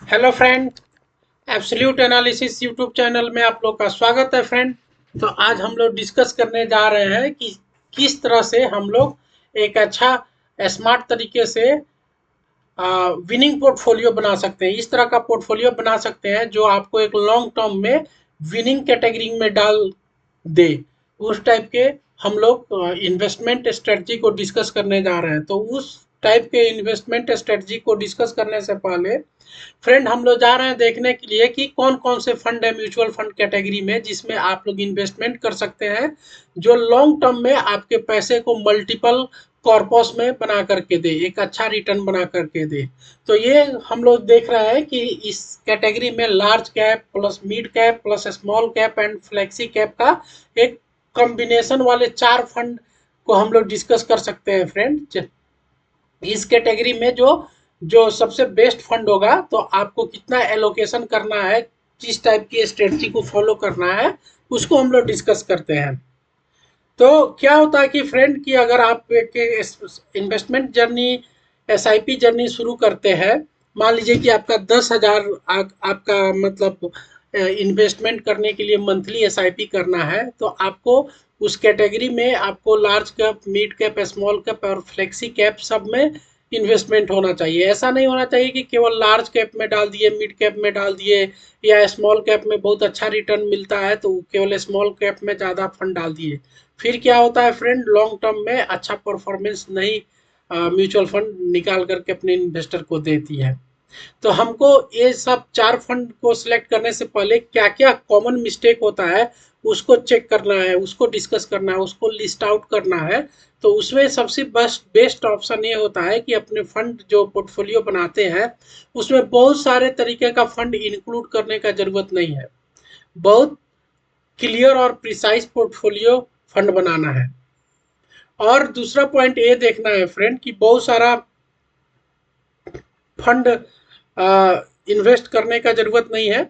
Hello friend, absolute analysis YouTube channel में आप लोग का स्वागत है फ्रेंड। तो आज हम लोग डिस्कस करने जा रहे हैं कि किस तरह से हम लोग एक अच्छा स्मार्ट तरीके से विनिंग पोर्टफोलियो बना सकते हैं। इस तरह का पोर्टफोलियो बना सकते हैं जो आपको एक लॉन्ग टर्म में विनिंग कैटेगरी में डाल दे। उस टाइप के हम लोग इन्वेस्टमेंट स्ट्रेटजी को डिस्कस करने जा रहे हैं। तो उस टाइप के इन्वेस्टमेंट स्ट्रेटजी को डिस्कस करने से पहले फ्रेंड हम लोग जा रहे हैं देखने के लिए कि कौन कौन से फंड है म्यूचुअल फंड कैटेगरी में जिसमें आप लोग इन्वेस्टमेंट कर सकते हैं, जो लॉन्ग टर्म में आपके पैसे को मल्टीपल कॉर्पस में बना करके दे, एक अच्छा रिटर्न बना करके दे। तो ये हम लोग देख रहे हैं कि इस कैटेगरी में large cap plus mid cap plus small cap and flexi cap का एक कॉम्बिनेशन वाले 4 फंड को हम लोग डिस्कस कर सकते हैं फ्रेंड। इस कैटेगरी में जो जो सबसे बेस्ट फंड होगा, तो आपको कितना एलोकेशन करना है, किस टाइप की स्ट्रेटजी को फॉलो करना है, उसको हम लोग डिस्कस करते हैं। तो क्या होता है कि फ्रेंड कि अगर आप एक इन्वेस्टमेंट जर्नी एसआईपी जर्नी शुरू करते हैं, मान लीजिए कि आपका 10,000 आपका मतलब इन्वेस्टमेंट करने के लिए मंथली एसआईपी करना है, तो आपको उस कैटेगरी में आपको large cap mid cap small cap और फ्लेक्सी कैप सब में इन्वेस्टमेंट होना चाहिए। ऐसा नहीं होना चाहिए कि केवल लार्ज कैप में डाल दिए, मिड कैप में डाल दिए, या स्मॉल कैप में बहुत अच्छा रिटर्न मिलता है तो केवल स्मॉल कैप में ज़्यादा फंड डाल दिए। फिर क्या होता है फ्रेंड, लॉन्ग टर्म में अच्छा परफॉर्मेंस नहीं म्यूचुअल फंड निकाल करके अपने इन्वेस्टर को देती है। तो हमको ये सब 4 फंड को सिलेक्ट करने से पहले क्या क्या कॉमन मिस्टेक होता है उसको चेक करना है, उसको डिस्कस करना है, उसको लिस्ट आउट करना है। तो उसमें सबसे बेस्ट ऑप्शन ये होता है कि अपने फंड जो पोर्टफोलियो बनाते हैं उसमें बहुत सारे तरीके का फंड इंक्लूड करने का जरूरत नहीं है। बहुत क्लियर और प्रिसाइज पोर्टफोलियो फंड बनाना है। और दूसरा पॉइंट ये देखना है फ्रेंड कि बहुत सारा फंड इन्वेस्ट करने का जरूरत नहीं है।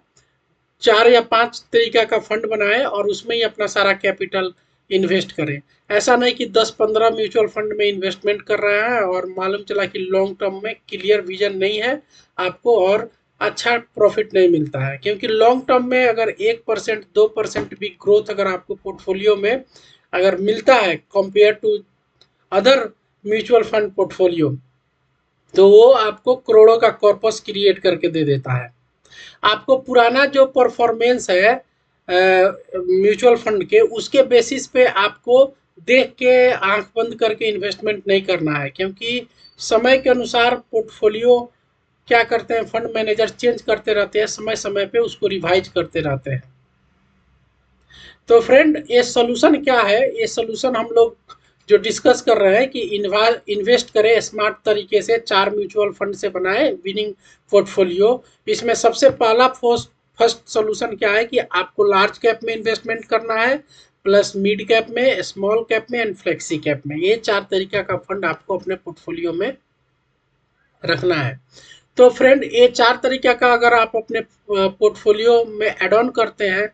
4 या 5 तरीका का फंड बनाए और उसमें ही अपना सारा कैपिटल इन्वेस्ट करें। ऐसा नहीं कि 10-15 म्यूचुअल फंड में इन्वेस्टमेंट कर रहा है और मालूम चला कि लॉन्ग टर्म में क्लियर विजन नहीं है आपको और अच्छा प्रॉफिट नहीं मिलता है। क्योंकि लॉन्ग टर्म में अगर 1% 2% भी ग्रोथ अगर आपको पोर्टफोलियो में अगर मिलता है compare to other mutual fund portfolio, तो वो आपको करोड़ों का कॉर्पस क्रिएट करके दे देता है। आपको पुराना जो परफॉर्मेंस है म्यूचुअल फंड के, उसके बेसिस पे आपको देख के आंख बंद करके इन्वेस्टमेंट नहीं करना है। क्योंकि समय के अनुसार पोर्टफोलियो क्या करते हैं, फंड मैनेजर चेंज करते रहते हैं, समय समय पे उसको रिवाइज करते रहते हैं। तो फ्रेंड ये सोल्यूशन क्या है, ये सोल्यूशन हम लोग जो डिस्कस कर रहे हैं कि इन्वेस्ट करें स्मार्ट तरीके से, 4 म्यूचुअल फंड से बनाए विनिंग पोर्टफोलियो। इसमें सबसे पहला फर्स्ट सोल्यूशन क्या है कि आपको लार्ज कैप में इन्वेस्टमेंट करना है, प्लस मिड कैप में, स्मॉल कैप में एंड फ्लेक्सी कैप में। ये 4 तरीका का फंड आपको अपने पोर्टफोलियो में रखना है। तो फ्रेंड ये 4 तरीका का अगर आप अपने पोर्टफोलियो में एड ऑन करते हैं,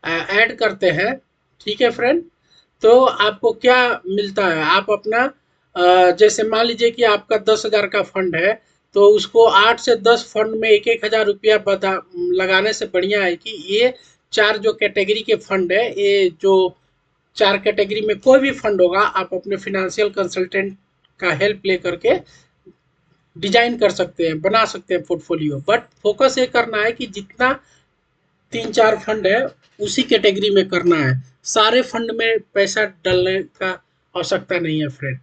ऐड करते हैं, ठीक है फ्रेंड, तो आपको क्या मिलता है, आप अपना जैसे मान लीजिए कि आपका 10,000 का फंड है, तो उसको 8 से 10 फंड में 1-1 हज़ार रुपया लगाने से बढ़िया है कि ये 4 जो कैटेगरी के फंड है, ये जो 4 कैटेगरी में कोई भी फंड होगा, आप अपने फिनेंशियल कंसल्टेंट का हेल्प ले करके डिजाइन कर सकते हैं, बना सकते हैं पोर्टफोलियो। बट फोकस ये करना है कि जितना 3-4 फंड है उसी कैटेगरी में करना है, सारे फंड में पैसा डालने का आवश्यकता नहीं है फ्रेंड।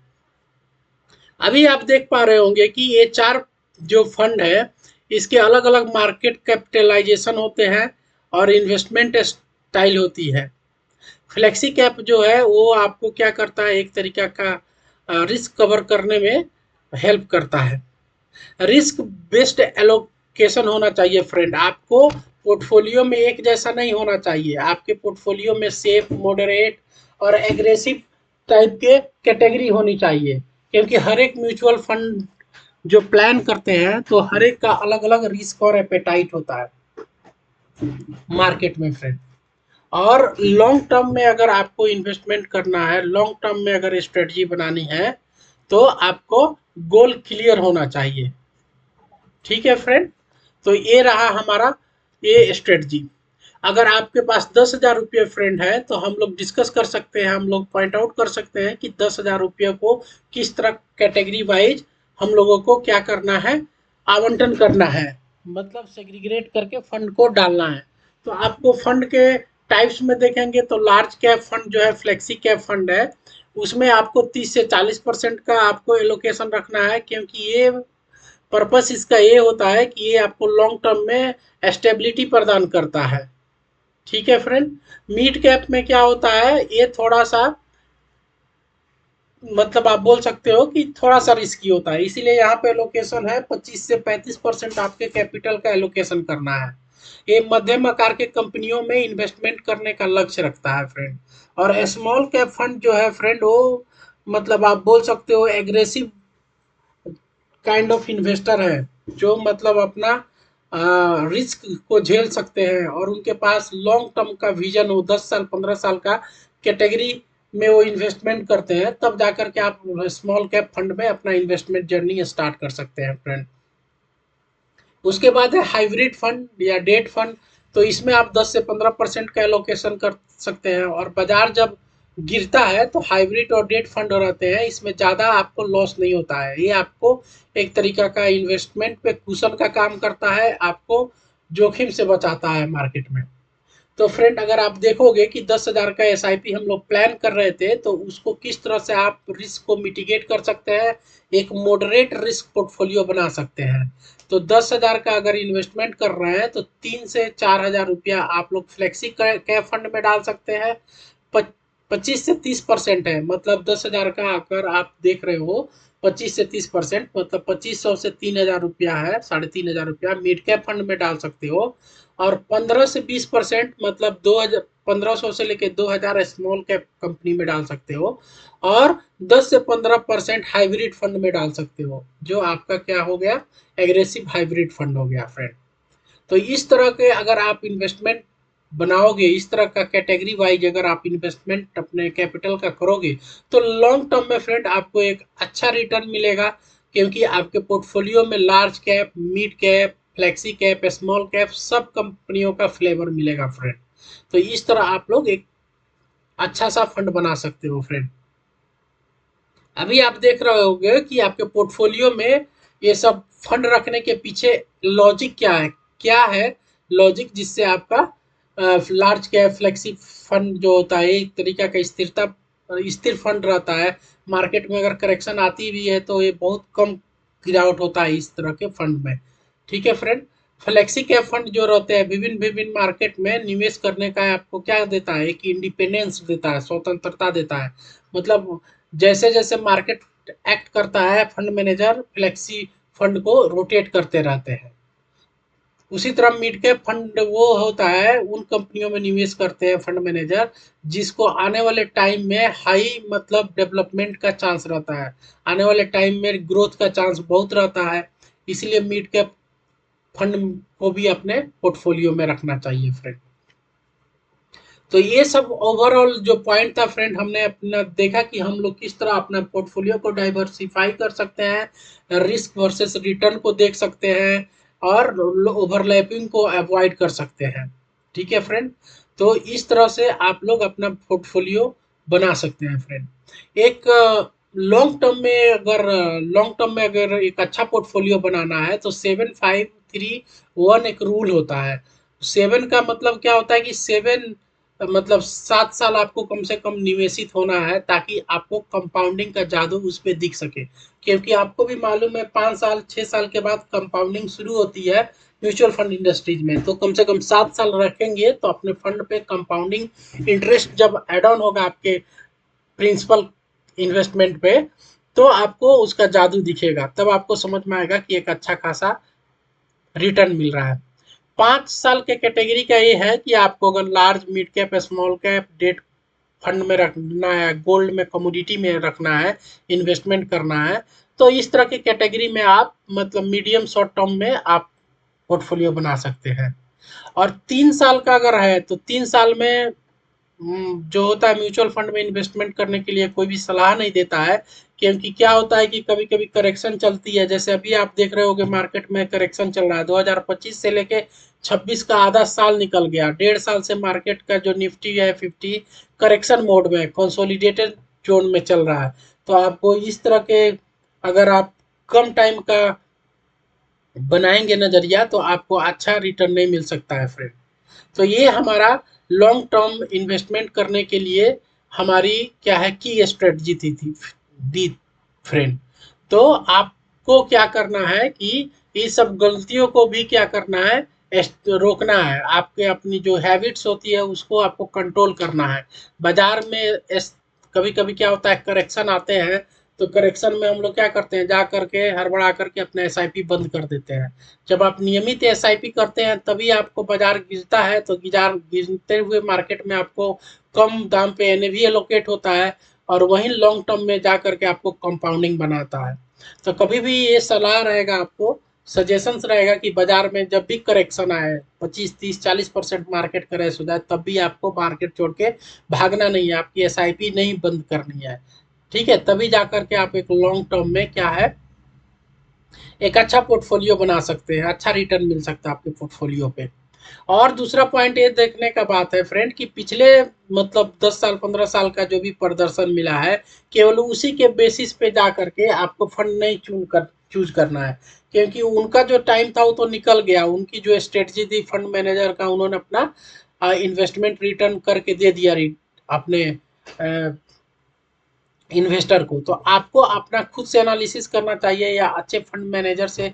अभी आप देख पा रहे होंगे कि ये 4 जो फंड है इसके अलग अलग मार्केट कैपिटलाइजेशन होते हैं और इन्वेस्टमेंट स्टाइल होती है। फ्लेक्सी कैप जो है वो आपको क्या करता है, एक तरीका का रिस्क कवर करने में हेल्प करता है। रिस्क बेस्ड एलोकेशन होना चाहिए फ्रेंड। आपको पोर्टफोलियो में एक जैसा नहीं होना चाहिए, आपके पोर्टफोलियो में सेफ, मॉडरेट और एग्रेसिव टाइप के कैटेगरी होनी चाहिए। क्योंकि हर एक म्यूचुअल फंड जो प्लान करते हैं तो हर एक का अलग अलग रिस्क और एपेटाइट होता है मार्केट में फ्रेंड। और लॉन्ग टर्म में अगर आपको इन्वेस्टमेंट करना है, लॉन्ग टर्म में अगर स्ट्रेटजी बनानी है, तो आपको गोल क्लियर होना चाहिए। ठीक है फ्रेंड। तो ये रहा हमारा ये स्ट्रेटजी। अगर आपके पास 10,000 रुपये फ्रेंड है तो हम लोग डिस्कस कर सकते हैं, हम लोग पॉइंट आउट कर सकते हैं कि 10,000 रुपये को किस तरह कैटेगरी वाइज हम लोगों को क्या करना है, आवंटन करना है, मतलब सेग्रीगेट करके फंड को डालना है। तो आपको फंड के टाइप्स में देखेंगे तो लार्ज कैप फंड जो है, फ्लेक्सी कैप फंड है, उसमें आपको 30 से 40% का आपको एलोकेशन रखना है, क्योंकि ये पर्पस इसका ये होता है कि ये आपको लॉन्ग टर्म में स्टेबिलिटी प्रदान करता है। ठीक है फ्रेंड। मिड कैप में क्या होता है, ये थोड़ा सा मतलब आप बोल सकते हो कि थोड़ा सा रिस्की होता है, इसीलिए यहाँ पे एलोकेशन है 25 से 35% आपके कैपिटल का एलोकेशन करना है। ये मध्यम आकार के कंपनियों में इन्वेस्टमेंट करने का लक्ष्य रखता है फ्रेंड। और स्मॉल कैप फंड जो है फ्रेंड, वो मतलब आप बोल सकते हो एग्रेसिव काइंड ऑफ इन्वेस्टर है, जो मतलब अपना रिस्क को झेल सकते हैं और उनके पास लॉन्ग टर्म का विजन हो, 10 साल 15 साल का कैटेगरी में वो इन्वेस्टमेंट करते हैं, तब जाकर के आप स्मॉल कैप फंड में अपना इन्वेस्टमेंट जर्नी स्टार्ट कर सकते हैं फ्रेंड। उसके बाद है हाइब्रिड फंड या डेट फंड। तो इसमें आप 10 से 15% का एलोकेशन कर सकते हैं, और बाजार जब गिरता है तो हाइब्रिड और डेट फंड रहते हैं, इसमें ज़्यादा आपको लॉस नहीं होता है। ये आपको एक तरीका का इन्वेस्टमेंट पे कुशन का काम करता है, आपको जोखिम से बचाता है मार्केट में। तो फ्रेंड अगर आप देखोगे कि 10,000 का एसआईपी हम लोग प्लान कर रहे थे, तो उसको किस तरह से आप रिस्क को मिटिगेट कर सकते हैं, एक मॉडरेट रिस्क पोर्टफोलियो बना सकते हैं। तो 10,000 का अगर इन्वेस्टमेंट कर रहे हैं तो 3 से 4 हज़ार रुपया आप लोग फ्लेक्सी कैप फंड में डाल सकते हैं। 25 से 30% है, मतलब 10,000 का अगर आप देख रहे हो 25 से 30%, मतलब 2,500 से 3,000 रुपया है, 3,500 रुपया मिड कैप फंड में डाल सकते हो। और 15 से 20%, मतलब 2,000, 1,500 से लेके 2,000 स्मॉल कैप कंपनी में डाल सकते हो। और 10 से 15% हाइब्रिड फंड में डाल सकते हो, जो आपका क्या हो गया, एग्रेसिव हाइब्रिड फंड हो गया फ्रेंड। तो इस तरह के अगर आप इन्वेस्टमेंट बनाओगे, इस तरह का कैटेगरी वाइज अगर आप इन्वेस्टमेंट अपने कैपिटल का करोगे, तो लॉन्ग टर्म में फ्रेंड आपको एक अच्छा रिटर्न मिलेगा, क्योंकि आपके पोर्टफोलियो में large cap, mid cap, flexi cap, small cap सब कंपनियों का फ्लेवर मिलेगा फ्रेंड। तो इस तरह आप लोग एक अच्छा सा फंड बना सकते हो फ्रेंड। अभी आप देख रहे होंगे कि आपके पोर्टफोलियो में ये सब फंड रखने के पीछे लॉजिक क्या है, क्या है लॉजिक, जिससे आपका लार्ज कैप फ्लेक्सी फंड जो होता है एक तरीका का स्थिरता, स्थिर फंड रहता है। मार्केट में अगर करेक्शन आती भी है तो ये बहुत कम गिरावट होता है इस तरह के फंड में। ठीक है फ्रेंड। फ्लेक्सी कैप फंड जो रहते हैं विभिन्न विभिन्न मार्केट में निवेश करने का आपको क्या देता है, कि इंडिपेंडेंस देता है, स्वतंत्रता देता है। मतलब जैसे जैसे मार्केट एक्ट करता है, फंड मैनेजर फ्लेक्सी फंड को रोटेट करते रहते हैं। उसी तरह मिड कैप फंड वो होता है, उन कंपनियों में निवेश करते हैं फंड मैनेजर जिसको आने वाले टाइम में हाई मतलब डेवलपमेंट का चांस रहता है, आने वाले टाइम में ग्रोथ का चांस बहुत रहता है। इसलिए मिड कैप फंड को भी अपने पोर्टफोलियो में रखना चाहिए फ्रेंड। तो ये सब ओवरऑल जो पॉइंट था फ्रेंड, हमने अपना देखा कि हम लोग किस तरह अपना पोर्टफोलियो को डाइवर्सिफाई कर सकते हैं, रिस्क वर्सेस रिटर्न को देख सकते हैं, और ओवरलैपिंग को अवॉइड कर सकते हैं। ठीक है फ्रेंड। तो इस तरह से आप लोग अपना पोर्टफोलियो बना सकते हैं फ्रेंड। एक लॉन्ग टर्म में अगर एक अच्छा पोर्टफोलियो बनाना है तो 7-5-3-1 एक रूल होता है। 7 का मतलब क्या होता है कि 7 मतलब 7 साल आपको कम से कम निवेशित होना है, ताकि आपको कंपाउंडिंग का जादू उस पर दिख सके। क्योंकि आपको भी मालूम है 5 साल 6 साल के बाद कंपाउंडिंग शुरू होती है म्यूचुअल फंड इंडस्ट्रीज में। तो कम से कम 7 साल रखेंगे तो अपने फंड पे कंपाउंडिंग इंटरेस्ट जब एड ऑन होगा आपके प्रिंसिपल इन्वेस्टमेंट पे, तो आपको उसका जादू दिखेगा, तब आपको समझ में आएगा कि एक अच्छा खासा रिटर्न मिल रहा है। 5 साल के कैटेगरी का ये है कि आपको अगर large, mid cap, small cap, debt fund में रखना है, गोल्ड में, कमोडिटी में रखना है, इन्वेस्टमेंट करना है, तो इस तरह की कैटेगरी में आप मतलब मीडियम शॉर्ट टर्म में आप पोर्टफोलियो बना सकते हैं। और 3 साल का अगर है तो 3 साल में जो होता है म्यूचुअल फंड में इन्वेस्टमेंट करने के लिए कोई भी सलाह नहीं देता है, क्योंकि क्या होता है कि कभी कभी करेक्शन चलती है, जैसे अभी आप देख रहे होगे मार्केट में करेक्शन चल रहा है। 2025 से लेके 26 का आधा साल निकल गया, 1.5 साल से मार्केट का जो निफ्टी है 50 करेक्शन मोड में, कंसोलिडेटेड जोन में चल रहा है। तो आपको इस तरह के, अगर आप कम टाइम का बनाएंगे नजरिया, तो आपको अच्छा रिटर्न नहीं मिल सकता है फ्रेंड। तो ये हमारा लॉन्ग टर्म इन्वेस्टमेंट करने के लिए हमारी क्या है की स्ट्रेटजी दी फ्रेंड। तो आपको क्या करना है कि ये सब गलतियों को भी क्या करना है, रोकना है। आपके अपनी जो हैबिट्स होती है उसको आपको कंट्रोल करना है। बाजार में कभी कभी क्या होता है, करेक्शन आते हैं, तो करेक्शन में हम लोग क्या करते हैं, जा करके हड़बड़ा करके अपना एसआईपी बंद कर देते हैं। जब आप नियमित एसआईपी करते हैं तभी आपको बाजार गिरता है, तो बाजार गिरते हुए मार्केट में आपको कम दाम पे एनएवी एलोकेट होता है, और वहीं लॉन्ग टर्म में जा करके आपको कंपाउंडिंग बनाता है। तो कभी भी ये सलाह रहेगा आपको, सजेशंस रहेगा कि बाजार में जब भी करेक्शन आए, 25 30 40% मार्केट क्रैश हो जाए, तब भी आपको मार्केट छोड़ के भागना नहीं है, आपकी एसआईपी नहीं बंद करनी है। ठीक है, तभी जा करके आप एक लॉन्ग टर्म में क्या है, एक अच्छा पोर्टफोलियो बना सकते हैं, अच्छा रिटर्न मिल सकता है आपके पोर्टफोलियो पे। और दूसरा पॉइंट ये देखने का बात है फ्रेंड कि पिछले मतलब 10 साल 15 साल का जो भी प्रदर्शन मिला है, केवल उसी के बेसिस पे जा करके आपको फंड नहीं चूज करना है। क्योंकि उनका जो टाइम था वो तो निकल गया, उनकी जो स्ट्रेटजी थी फंड मैनेजर का, उन्होंने अपना इन्वेस्टमेंट रिटर्न करके दे दिया अपने इन्वेस्टर को। तो आपको अपना खुद से एनालिसिस करना चाहिए, या अच्छे फंड मैनेजर से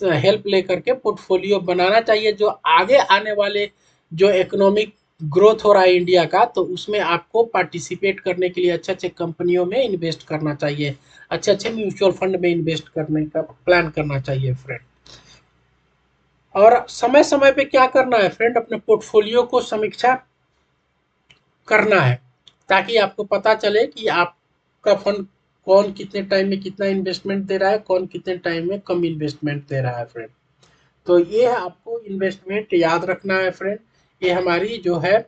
हेल्प लेकर के पोर्टफोलियो बनाना चाहिए, जो आगे आने वाले जो इकोनॉमिक ग्रोथ हो रहा है इंडिया का, तो उसमें आपको पार्टिसिपेट करने के लिए अच्छे अच्छे कंपनियों में इन्वेस्ट करना चाहिए, अच्छे अच्छे म्यूचुअल फंड में इन्वेस्ट करने का प्लान करना चाहिए फ्रेंड। और समय समय पे क्या करना है फ्रेंड, अपने पोर्टफोलियो को समीक्षा करना है, ताकि आपको पता चले कि आपका फंड कौन कितने टाइम में कितना इन्वेस्टमेंट दे रहा है, कौन कितने टाइम में कम इन्वेस्टमेंट दे रहा है फ्रेंड। तो ये आपको इन्वेस्टमेंट याद रखना है फ्रेंड। ये हमारी जो है,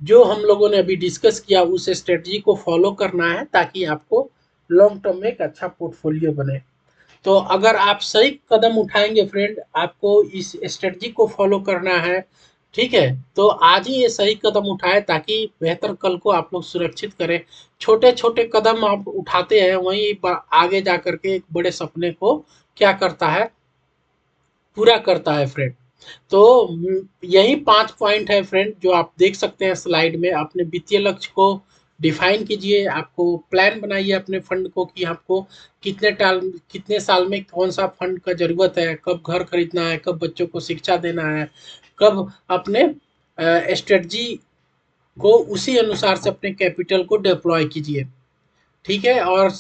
जो हम लोगों ने अभी डिस्कस किया, उस स्ट्रेटजी को फॉलो करना है, ताकि आपको लॉन्ग टर्म में एक अच्छा पोर्टफोलियो बने। तो अगर आप सही कदम उठाएंगे फ्रेंड, आपको इस स्ट्रेटजी को फॉलो करना है, ठीक है, तो आज ही ये सही कदम उठाए, ताकि बेहतर कल को आप लोग सुरक्षित करें। छोटे छोटे कदम आप उठाते हैं, वहीं आगे जा करके एक बड़े सपने को क्या करता है, पूरा करता है फ्रेंड। तो यही 5 पॉइंट है फ्रेंड, जो आप देख सकते हैं स्लाइड में। अपने वित्तीय लक्ष्य को डिफाइन कीजिए, आपको प्लान बनाइए अपने फंड को, कि आपको कितने साल में कौन सा फंड का जरूरत है, कब घर खरीदना है, कब बच्चों को शिक्षा देना है, कब अपने स्ट्रेटजी को उसी अनुसार से अपने कैपिटल को डिप्लॉय कीजिए। ठीक है, और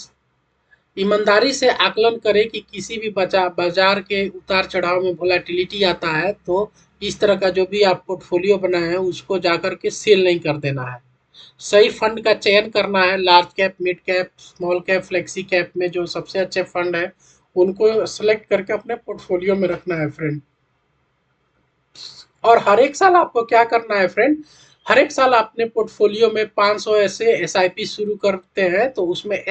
ईमानदारी से आकलन करें कि किसी भी बाजार के उतार चढ़ाव में वोलेटिलिटी आता है, तो इस तरह का जो भी आप पोर्टफोलियो बनाए हैं उसको जाकर के सेल नहीं कर देना है। सही फंड का चयन करना है, large cap, mid cap, small cap, flexi cap में जो सबसे अच्छे फंड है उनको सेलेक्ट करके अपने पोर्टफोलियो में रखना है फ्रेंड। और हर एक साल आपको क्या करना है फ्रेंड, हर एक साल अपने पोर्टफोलियो में 500 ऐसे एसआईपी शुरू करते हैं, तो उसमें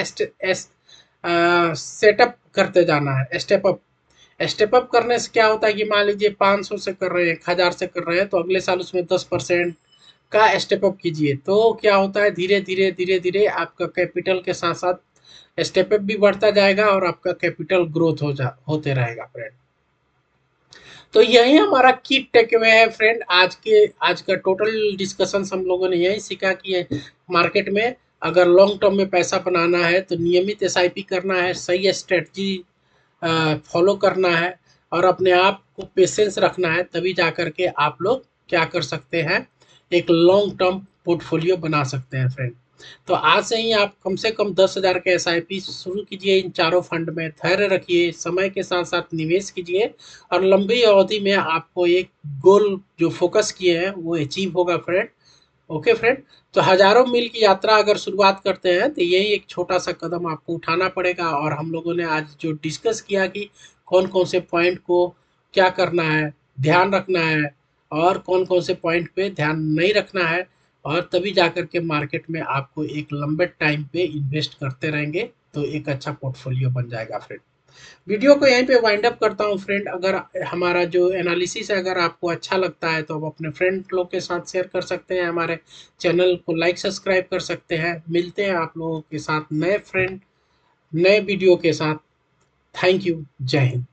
सेटअप करते जाना है, स्टेप अप करने से क्या होता है कि मान लीजिए 500 से कर रहे हैं, 1000 से कर रहे हैं, तो अगले साल उसमें 10% का स्टेप अप कीजिए। तो क्या होता है, धीरे धीरे धीरे धीरे आपका कैपिटल के साथ साथ स्टेप अप भी बढ़ता जाएगा, और आपका कैपिटल ग्रोथ होते रहेगा फ्रेंड। तो यही हमारा की टेकअवे है फ्रेंड। आज का टोटल डिस्कशन हम लोगों ने यही सीखा कि मार्केट में अगर लॉन्ग टर्म में पैसा बनाना है, तो नियमित एसआईपी करना है, सही स्ट्रेटजी फॉलो करना है, और अपने आप को पेशेंस रखना है, तभी जा करके आप लोग क्या कर सकते हैं, एक लॉन्ग टर्म पोर्टफोलियो बना सकते हैं फ्रेंड। तो आज से ही आप कम से कम 10,000 के एसआईपी शुरू कीजिए, इन चारों फंड में धैर्य रखिए, समय के साथ साथ निवेश कीजिए, और लंबी अवधि में आपको एक गोल जो फोकस किए हैं वो अचीव होगा फ्रेंड। Okay friend. तो हजारों मील की यात्रा अगर शुरुआत करते हैं, तो यही एक छोटा सा कदम आपको उठाना पड़ेगा। और हम लोगों ने आज जो डिस्कस किया कि कौन कौन से पॉइंट को क्या करना है, ध्यान रखना है, और कौन कौन से पॉइंट पे ध्यान नहीं रखना है, और तभी जाकर के मार्केट में आपको एक लंबे टाइम पे इन्वेस्ट करते रहेंगे तो एक अच्छा पोर्टफोलियो बन जाएगा फ्रेंड। वीडियो को यहीं पे वाइंड अप करता हूँ फ्रेंड। अगर हमारा जो एनालिसिस है अगर आपको अच्छा लगता है तो आप अपने फ्रेंड लोग के साथ शेयर कर सकते हैं, हमारे चैनल को लाइक सब्सक्राइब कर सकते हैं। मिलते हैं आप लोगों के साथ नए वीडियो के साथ। Thank you. जय हिंद।